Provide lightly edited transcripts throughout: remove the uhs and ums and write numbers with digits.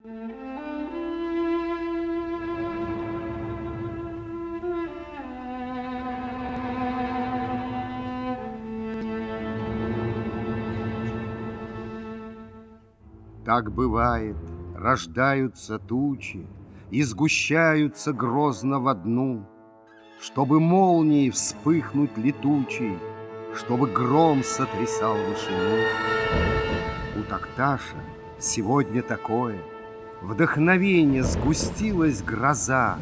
Так бывает, рождаются тучи и сгущаются грозно в одну, чтобы молнией вспыхнуть летучей, чтобы гром сотрясал вышину. У Токташа сегодня такое вдохновение, сгустилась гроза.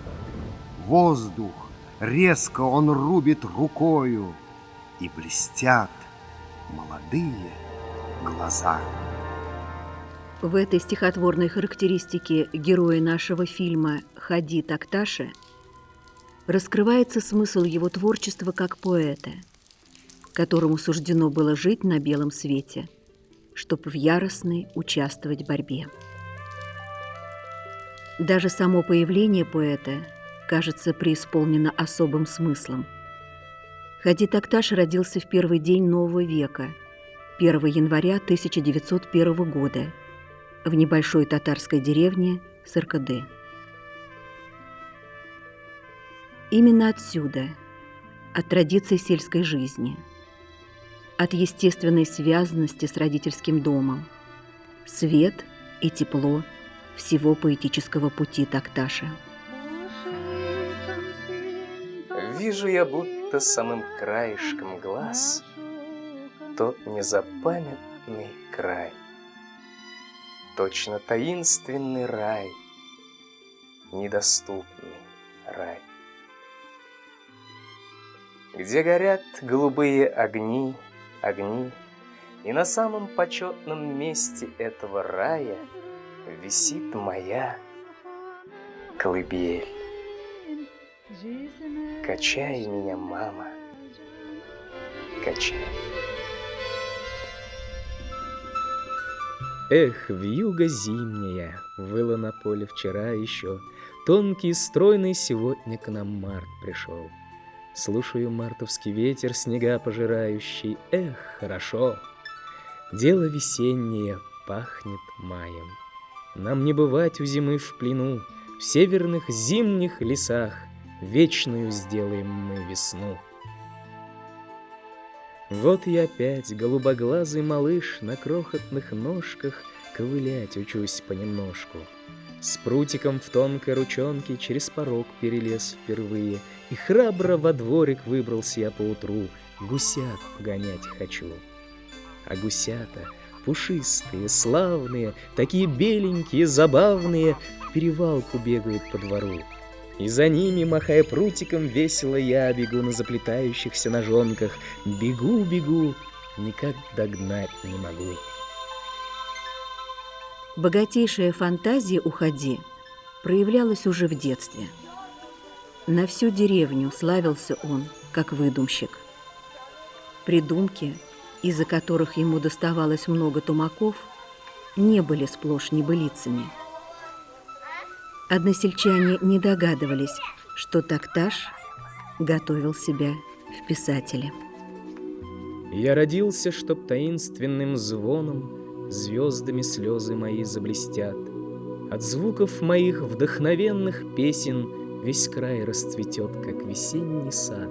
Воздух резко он рубит рукою, и блестят молодые глаза. В этой стихотворной характеристике героя нашего фильма «Ходи, Токташа» раскрывается смысл его творчества как поэта, которому суждено было жить на белом свете, чтобы в яростной участвовать в борьбе. Даже само появление поэта кажется преисполнено особым смыслом. Ходи, Токташа родился в первый день нового века, 1 января 1901 года, в небольшой татарской деревне Сыркады. Именно отсюда, от традиций сельской жизни, от естественной связанности с родительским домом, свет и тепло всего поэтического пути Токташа. Вижу я будто самым краешком глаз тот незапамятный край, точно таинственный рай, недоступный рай, где горят голубые огни, и на самом почетном месте этого рая висит моя колыбель. Качай меня, мама, качай. Эх, вьюга зимняя, выла на поле вчера еще, тонкий и стройный сегодня к нам март пришел. Слушаю мартовский ветер, снега пожирающий, эх, хорошо. Дело весеннее, пахнет маем. Нам не бывать у зимы в плену, в северных зимних лесах вечную сделаем мы весну. Вот я опять, голубоглазый малыш, на крохотных ножках ковылять учусь понемножку. С прутиком в тонкой ручонке через порог перелез впервые, и храбро во дворик выбрался я поутру, гусят погонять хочу. А гусята пушистые, славные, такие беленькие, забавные, в перевалку бегают по двору. И за ними, махая прутиком, весело я бегу на заплетающихся ножонках. Бегу, бегу, никак догнать не могу. Богатейшая фантазия у Ходи проявлялась уже в детстве. На всю деревню славился он, как выдумщик. Придумки, из-за которых ему доставалось много тумаков, не были сплошь небылицами. Односельчане не догадывались, что Токташ готовил себя в писателе. Я родился, чтоб таинственным звоном звездами слезы мои заблестят. От звуков моих вдохновенных песен весь край расцветет, как весенний сад.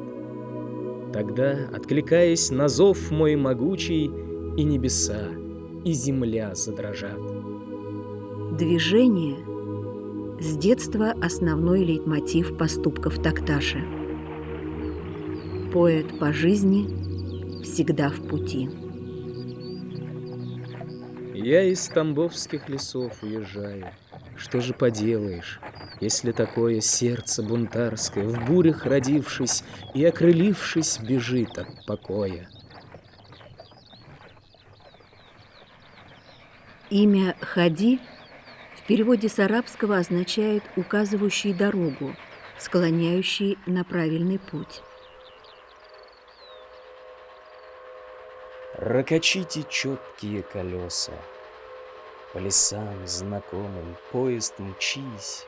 Тогда, откликаясь на зов мой могучий, и небеса, и земля задрожат. Движение — с детства основной лейтмотив поступков Токташа. Поэт по жизни всегда в пути. Я из тамбовских лесов уезжаю. Что же поделаешь, если такое сердце бунтарское, в бурях родившись и окрылившись, бежит от покоя? Имя Ходи в переводе с арабского означает «указывающий дорогу», склоняющий на правильный путь. Рокочите четкие колеса, по лесам знакомым поезд мчись,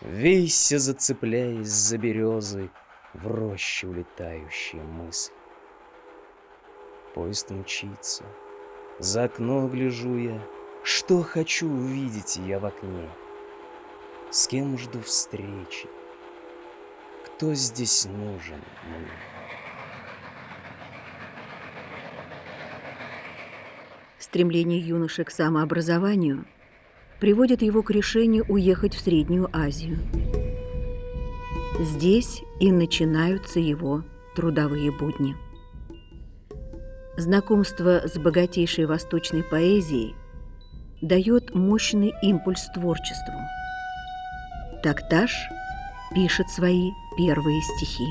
вейся, зацепляясь за березы, в рощу улетающие мысли. Поезд мчится, за окно гляжу я, Что хочу увидеть я в окне? С кем жду встречи? Кто здесь нужен мне? Стремление юноши к самообразованию приводит его к решению уехать в Среднюю Азию. Здесь и начинаются его трудовые будни. Знакомство с богатейшей восточной поэзией дает мощный импульс творчеству. Токташ пишет свои первые стихи.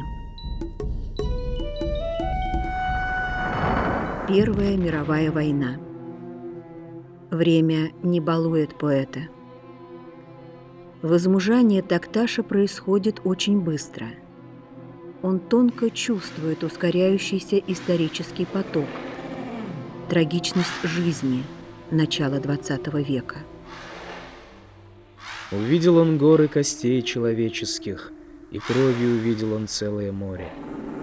Первая мировая война. Время не балует поэта. Возмужание Токташа происходит очень быстро. Он тонко чувствует ускоряющийся исторический поток, трагичность жизни начала XX века. Увидел он горы костей человеческих, и кровью увидел он целое море.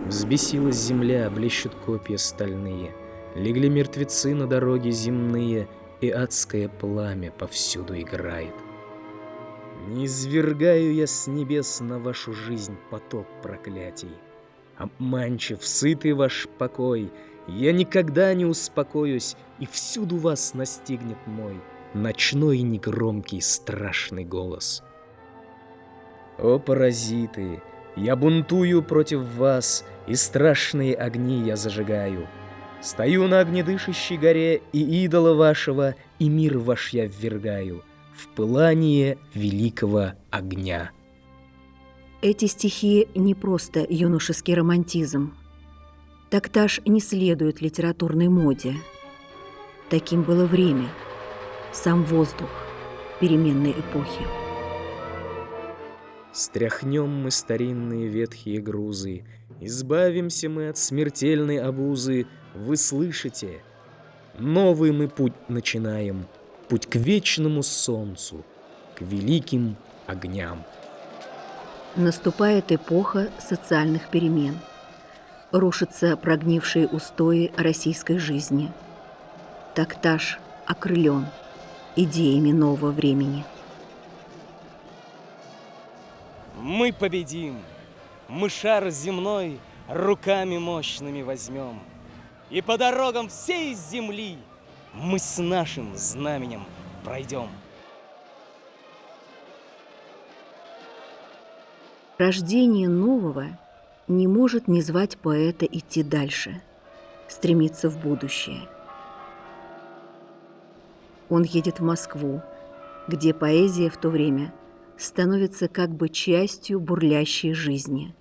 Взбесилась земля, блещут копья стальные, легли мертвецы на дороги земные, и адское пламя повсюду играет. Не извергаю я с небес на вашу жизнь поток проклятий. Обманчив, сытый ваш покой, я никогда не успокоюсь, и всюду вас настигнет мой ночной негромкий страшный голос. О, паразиты, я бунтую против вас, и страшные огни я зажигаю. Стою на огнедышащей горе, и идола вашего, и мир ваш я ввергаю в пылание великого огня. Эти стихи не просто юношеский романтизм. Токташ не следует литературной моде. Таким было время, сам воздух переменной эпохи. Стряхнем мы старинные ветхие грузы, избавимся мы от смертельной обузы. Вы слышите? Новый мы путь начинаем, путь к вечному солнцу, к великим огням. Наступает эпоха социальных перемен. Рушатся прогнившие устои российской жизни. Токташ окрылен идеями нового времени. Мы победим, мы шар земной руками мощными возьмем, и по дорогам всей земли мы с нашим знаменем пройдем. Рождение нового не может не звать поэта идти дальше, стремиться в будущее. Он едет в Москву, где поэзия в то время становится как бы частью бурлящей жизни.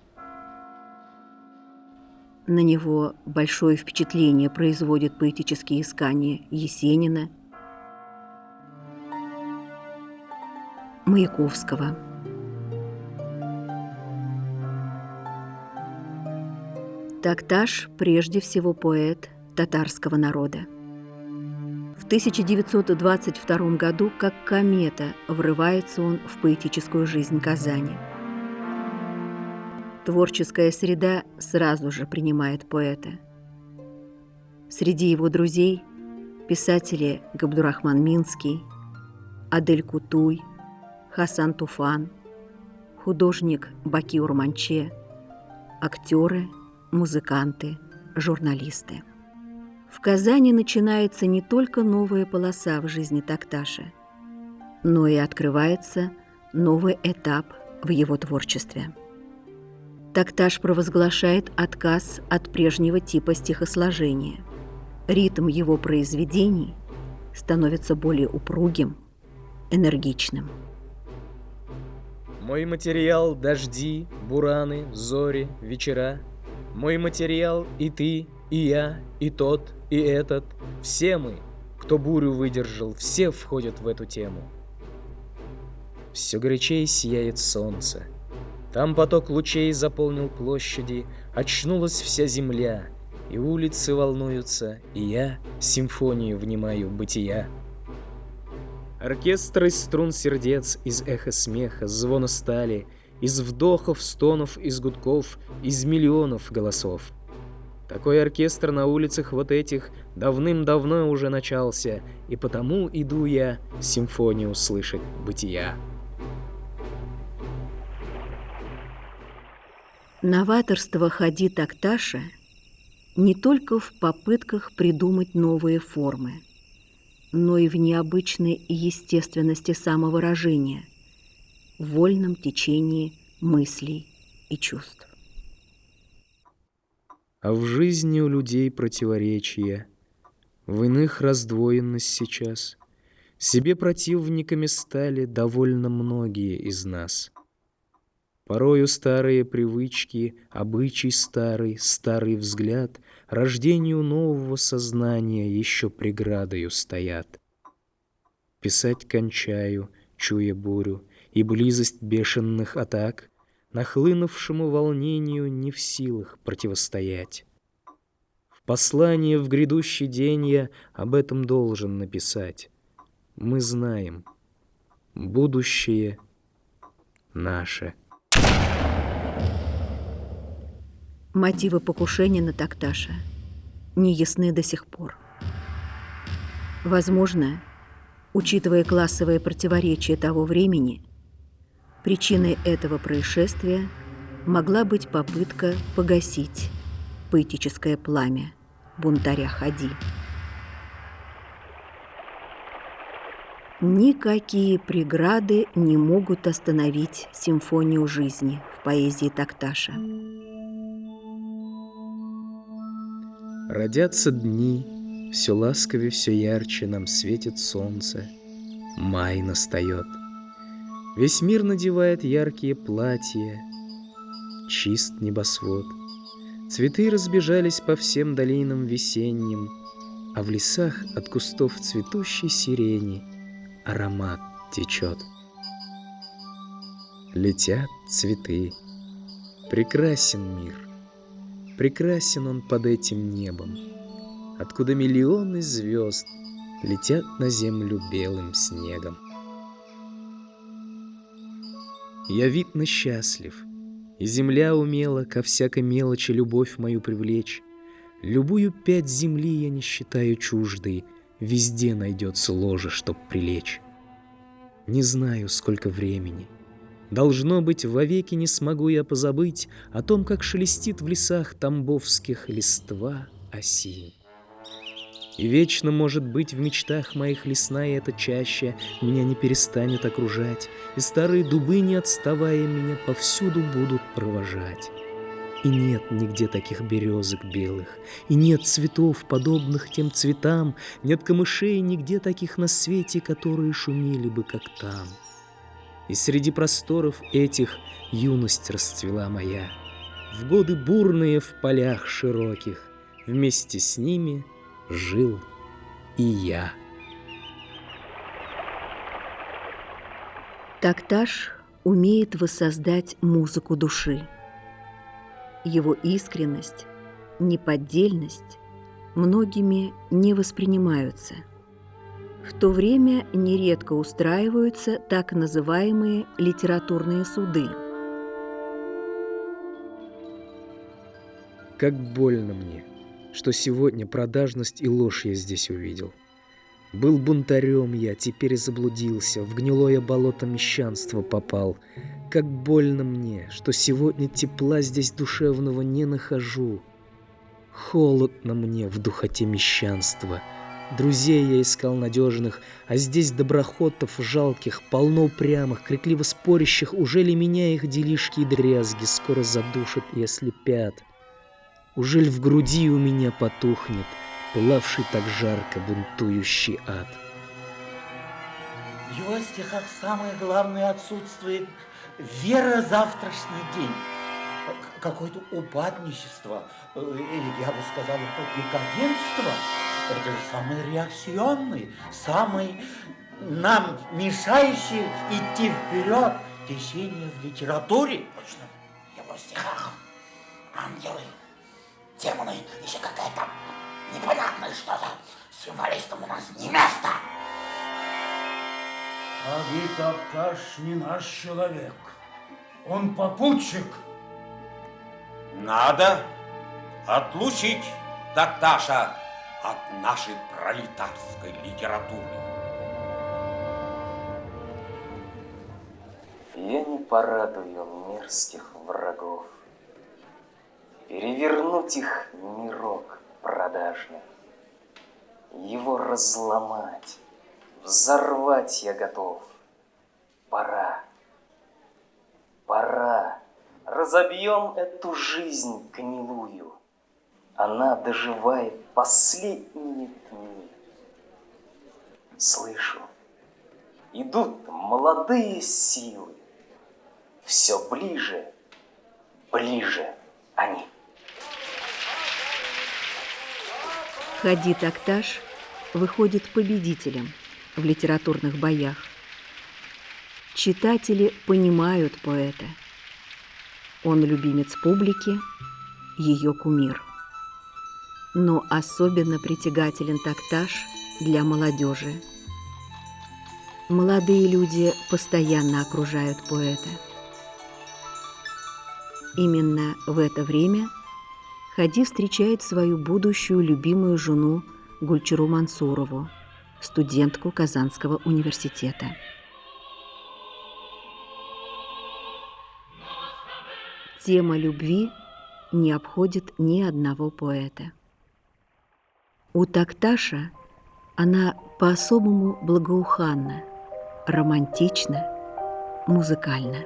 На него большое впечатление производят поэтические искания Есенина, Маяковского. Токташ прежде всего поэт татарского народа. В 1922 году, как комета, врывается он в поэтическую жизнь Казани. Творческая среда сразу же принимает поэта. Среди его друзей писатели Габдурахман Минский, Адель Кутуй, Хасан Туфан, художник Баки Урманче, актеры, музыканты, журналисты. В Казани начинается не только новая полоса в жизни Токташа, но и открывается новый этап в его творчестве. Токташ провозглашает отказ от прежнего типа стихосложения. Ритм его произведений становится более упругим, энергичным. Мой материал — дожди, бураны, зори, вечера. Мой материал — и ты, и я, и тот, и этот. Все мы, кто бурю выдержал, все входят в эту тему. Все горячей сияет солнце. Там поток лучей заполнил площади, очнулась вся земля, и улицы волнуются, и я симфонию внимаю бытия. Оркестр из струн сердец, из эха смеха, звона стали, из вдохов, стонов, из гудков, из миллионов голосов. Такой оркестр на улицах вот этих давным-давно уже начался, и потому иду я симфонию слышать бытия. Новаторство Хади Такташа не только в попытках придумать новые формы, но и в необычной естественности самовыражения, в вольном течении мыслей и чувств. А в жизни у людей противоречия, в иных раздвоенность сейчас. Себе противниками стали довольно многие из нас. Порою старые привычки, обычай старый, старый взгляд, рождению нового сознания еще преградою стоят. Писать кончаю, чуя бурю, и близость бешеных атак, нахлынувшему волнению не в силах противостоять. В послании в грядущий день я об этом должен написать. Мы знаем, будущее наше. Мотивы покушения на Такташа не ясны до сих пор. Возможно, учитывая классовые противоречия того времени, причиной этого происшествия могла быть попытка погасить поэтическое пламя бунтаря Хади. Никакие преграды не могут остановить симфонию жизни в поэзии Такташа. Родятся дни, все ласковее, все ярче нам светит солнце. Май настает. Весь мир надевает яркие платья, чист небосвод. Цветы разбежались по всем долинам весенним, а в лесах от кустов цветущей сирени аромат течет. Летят цветы. Прекрасен мир. Прекрасен он под этим небом, откуда миллионы звезд летят на землю белым снегом. Я видно счастлив, и земля умела ко всякой мелочи любовь мою привлечь. Любую пять земли я не считаю чуждой, везде найдется ложе, чтоб прилечь. Не знаю, сколько времени. Должно быть, вовеки не смогу я позабыть о том, как шелестит в лесах тамбовских листва осин. И вечно, может быть, в мечтах моих лесная эта чаща меня не перестанет окружать, и старые дубы, не отставая меня, повсюду будут провожать. И нет нигде таких березок белых, и нет цветов, подобных тем цветам, нет камышей нигде таких на свете, которые шумели бы, как там. И среди просторов этих юность расцвела моя, в годы бурные в полях широких, вместе с ними жил и я. Такташ умеет воссоздать музыку души. Его искренность, неподдельность многими не воспринимаются. В то время нередко устраиваются так называемые литературные суды. Как больно мне, что сегодня продажность и ложь я здесь увидел. Был бунтарем я, теперь заблудился, в гнилое болото мещанства попал. Как больно мне, что сегодня тепла здесь душевного не нахожу. Холодно мне в духоте мещанства. Друзей я искал надежных, а здесь доброхотов жалких, полно упрямых, крикливо спорящих. Ужели меня их делишки и дрязги скоро задушат и ослепят? Ужель в груди у меня потухнет пылавший так жарко бунтующий ад? В его стихах самое главное отсутствует вера в завтрашний день. Какое-то упадничество, я бы сказал, декадентство. Это же самый реакционный, самый нам мешающий идти вперед течение в литературе. Точно, в его стихах ангелы, демоны, еще какая-то непонятное что-то. Символистам у нас не место. Хади Такташ не наш человек. Он попутчик. Надо отлучить Токташа от нашей пролетарской литературы. Я не порадую мерзких врагов, перевернуть их мирок продажный, его разломать, взорвать я готов. Пора, разобьем эту жизнь гнилую, она доживает последние дни. Слышу, идут молодые силы, все ближе, ближе они. Хади Такташ выходит победителем в литературных боях. Читатели понимают поэта. Он любимец публики, ее кумир. Но особенно притягателен Такташ для молодежи. Молодые люди постоянно окружают поэта. Именно в это время Хади встречает свою будущую любимую жену Гульчиру Мансурову, студентку Казанского университета. Тема любви не обходит ни одного поэта. У Такташа она по-особому благоуханна, романтична, музыкальна.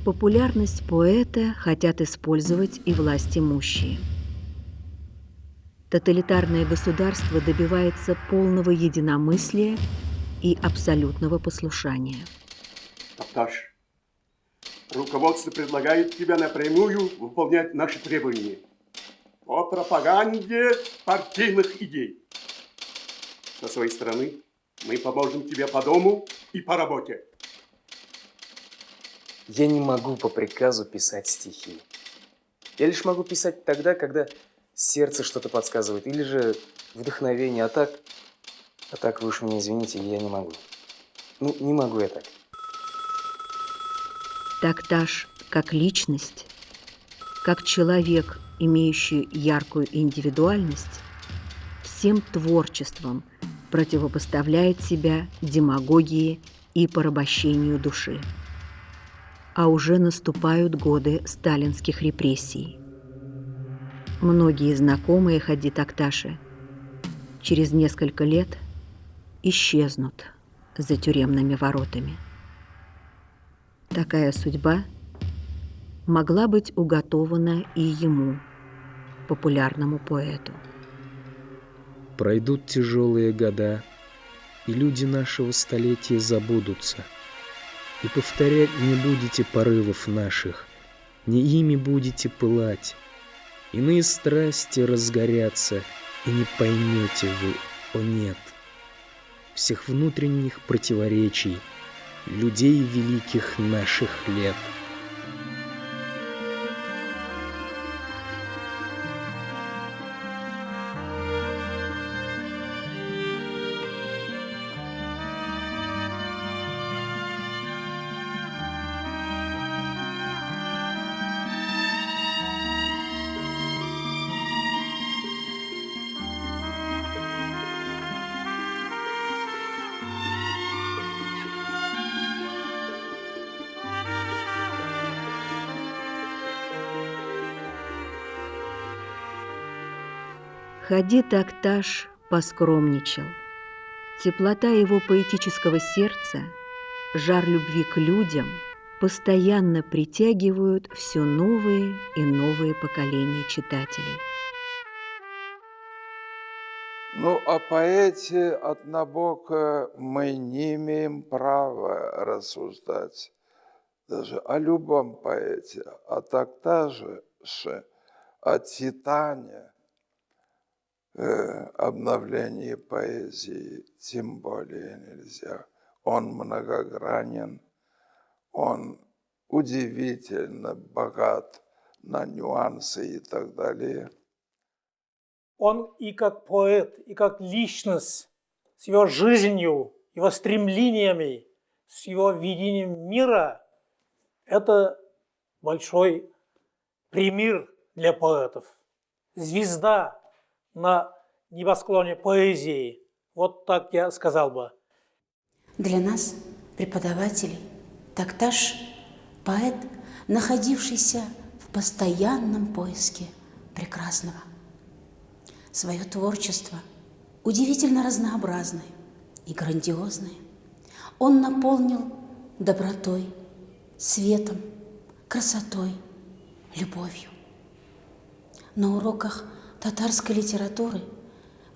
Популярность поэта хотят использовать и власть имущие. Тоталитарное государство добивается полного единомыслия и абсолютного послушания. Токташ, руководство предлагает тебе напрямую выполнять наши требования по пропаганде партийных идей. Со своей стороны мы поможем тебе по дому и по работе. Я не могу по приказу писать стихи. Я лишь могу писать тогда, когда сердце что-то подсказывает, или же вдохновение, а так вы уж меня извините, я не могу. Ну, не могу я так. Такташ как личность, как человек, имеющий яркую индивидуальность, всем творчеством противопоставляет себя демагогии и порабощению души. А уже наступают годы сталинских репрессий. Многие знакомые Хади Такташа через несколько лет исчезнут за тюремными воротами. Такая судьба могла быть уготована и ему, популярному поэту. Пройдут тяжелые года, и люди нашего столетия забудутся. И повторять не будете порывов наших, не ими будете пылать. Иные страсти разгорятся, и не поймете вы, о нет. всех внутренних противоречий, людей великих наших лет. Хади Такташ поскромничал. Теплота его поэтического сердца, жар любви к людям постоянно притягивают все новые и новые поколения читателей. Ну, о поэте однобоко мы не имеем права рассуждать. Даже о любом поэте, а Такташе, о титане, обновлении поэзии тем более нельзя. Он многогранен, он удивительно богат на нюансы и так далее. Он и как поэт, и как личность, с его жизнью, его стремлениями, с его видением мира, это большой пример для поэтов. Звезда на небосклоне поэзии. Вот так я сказал бы. Для нас, преподавателей, Такташ – поэт, находившийся в постоянном поиске прекрасного. Свое творчество удивительно разнообразное и грандиозное он наполнил добротой, светом, красотой, любовью. На уроках татарской литературы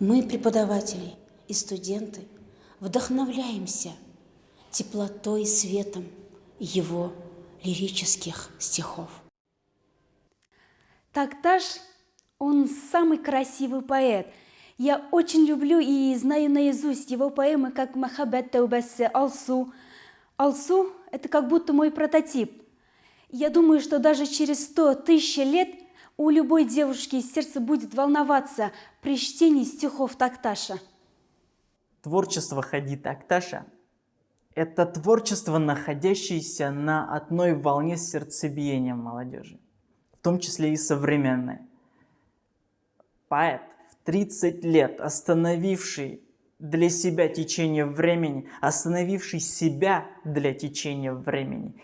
мы, преподаватели и студенты, вдохновляемся теплотой и светом его лирических стихов. Такташ, он самый красивый поэт. Я очень люблю и знаю наизусть его поэмы, как «Махаббат Таубасы», «Алсу». «Алсу» – это как будто мой прототип. Я думаю, что даже через 100 тысяч лет у любой девушки сердце будет волноваться при чтении стихов Такташа. Творчество Хади Такташа – это творчество, находящееся на одной волне с сердцебиением молодежи, в том числе и современной. Поэт, в 30 лет остановивший для себя течение времени, остановивший себя для течения времени,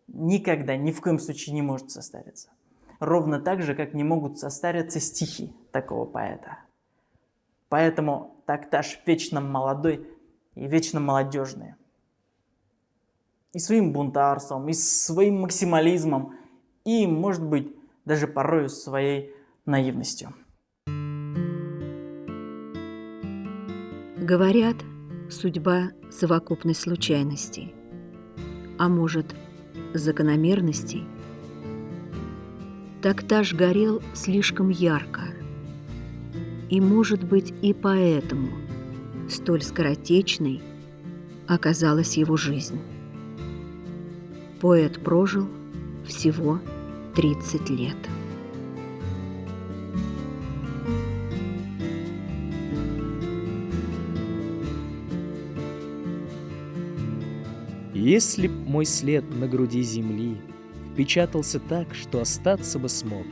никогда, ни в коем случае не может состариться. Ровно так же, как не могут состариться стихи такого поэта. Поэтому Такташ вечно молодой и вечно молодежный. И своим бунтарством, и своим максимализмом, и, может быть, даже порою своей наивностью. Говорят, судьба – совокупность случайностей, а может, закономерностей. Такташ горел слишком ярко, и, может быть, и поэтому столь скоротечной оказалась его жизнь. Поэт прожил всего 30 лет. Если б мой след на груди земли впечатался так, что остаться бы смог,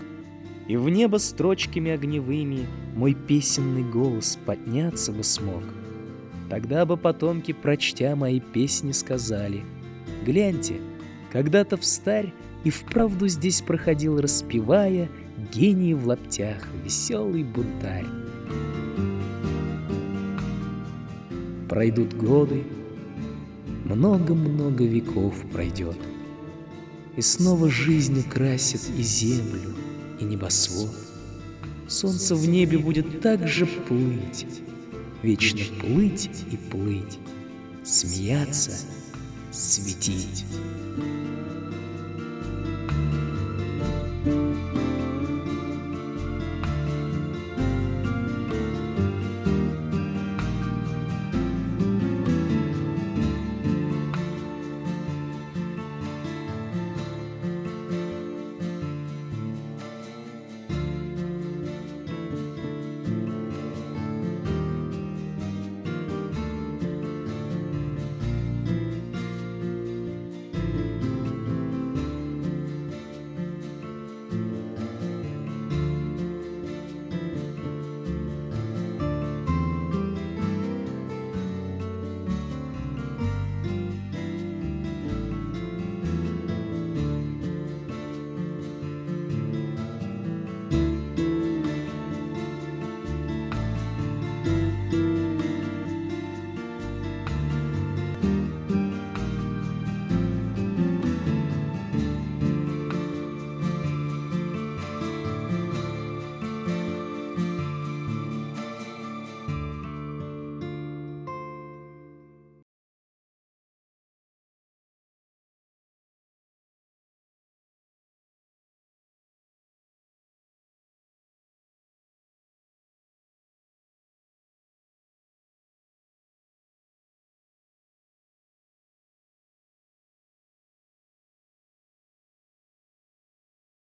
и в небо строчками огневыми мой песенный голос подняться бы смог, тогда бы потомки, прочтя мои песни, сказали: гляньте, когда-то встарь и вправду здесь проходил, распевая, гений в лаптях, веселый бунтарь. Пройдут годы, много-много веков пройдет, и снова жизнь украсит и землю, и небосвод. Солнце в небе будет так же плыть, вечно плыть и плыть, смеяться, светить.